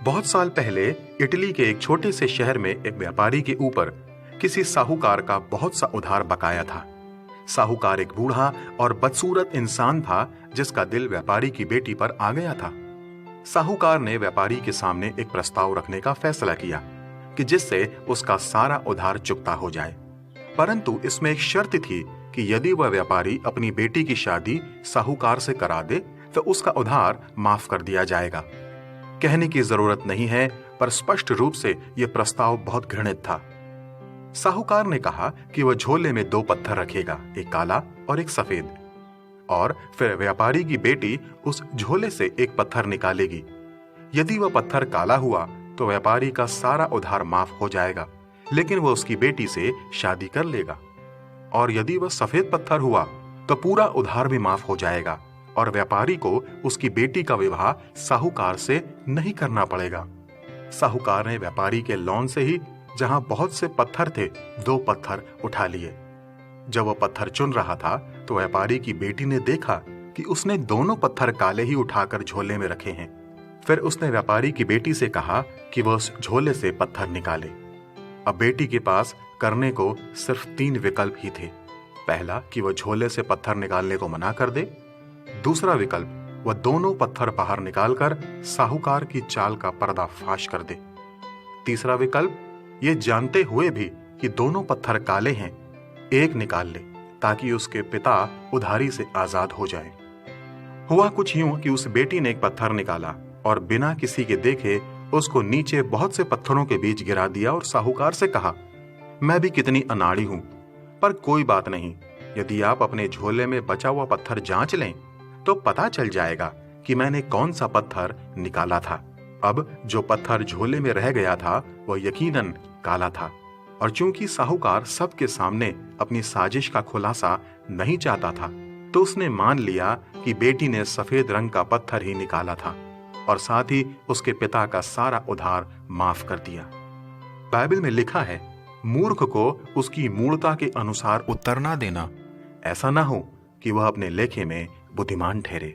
बहुत साल पहले इटली के एक छोटे से शहर में एक व्यापारी के ऊपर किसी साहूकार का बहुत सा उधार बकाया था। साहूकार एक बूढ़ा और बदसूरत इंसान था जिसका दिल व्यापारी की बेटी पर आ गया था। साहूकार ने व्यापारी के सामने एक प्रस्ताव रखने का फैसला किया कि जिससे उसका सारा उधार चुकता हो जाए, परंतु इसमें एक शर्त थी कि यदि वह व्यापारी अपनी बेटी की शादी साहूकार से करा दे तो उसका उधार माफ कर दिया जाएगा। कहने की जरूरत नहीं है, पर स्पष्ट रूप से यह प्रस्ताव बहुत घृणित था। साहूकार ने कहा कि वह झोले में 2 पत्थर रखेगा, एक काला और एक सफेद, और फिर व्यापारी की बेटी उस झोले से एक पत्थर निकालेगी। यदि वह पत्थर काला हुआ तो व्यापारी का सारा उधार माफ हो जाएगा, लेकिन वह उसकी बेटी से शादी कर लेगा। और यदि वह सफेद पत्थर हुआ तो पूरा उधार भी माफ हो जाएगा और व्यापारी को उसकी बेटी का विवाह साहूकार से नहीं करना पड़ेगा। साहूकार ने व्यापारी के लॉन से ही, जहां बहुत से पत्थर थे, 2 पत्थर उठा लिए। जब वह पत्थर चुन रहा था तो व्यापारी की बेटी ने देखा कि उसने दोनों पत्थर काले ही उठाकर झोले में रखे हैं। फिर उसने व्यापारी की बेटी से कहा कि वह उस झोले से पत्थर निकाले। अब बेटी के पास करने को सिर्फ 3 विकल्प ही थे। पहला कि वह झोले से पत्थर निकालने को मना कर दे। दूसरा विकल्प, वह दोनों पत्थर बाहर निकालकर साहूकार की चाल का पर्दाफाश कर दे। तीसरा विकल्प, यह जानते हुए भी कि दोनों पत्थर काले हैं, एक निकाल ले ताकि उसके पिता उधारी से आजाद हो जाएं। हुआ कुछ यूं कि उस बेटी ने एक पत्थर निकाला और बिना किसी के देखे उसको नीचे बहुत से पत्थरों के बीच गिरा दिया और साहूकार से कहा, मैं भी कितनी अनाड़ी हूं, पर कोई बात नहीं, यदि आप अपने झोले में बचा हुआ पत्थर जांच लें तो पता चल जाएगा कि मैंने कौन सा पत्थर निकाला था। अब जो पत्थर झोले में रह गया था वह यकीनन काला था, और चूंकि साहूकार सबके सामने अपनी साजिश का खुलासा नहीं चाहता था तो उसने मान लिया कि बेटी ने सफेद रंग का पत्थर ही निकाला था और साथ ही उसके पिता का सारा उधार माफ कर दिया। बाइबल में लिखा है, मूर्ख को उसकी मूर्खता के अनुसार उत्तर ना देना, ऐसा ना हो कि वह अपने लेखे में बुद्धिमान ठहरे।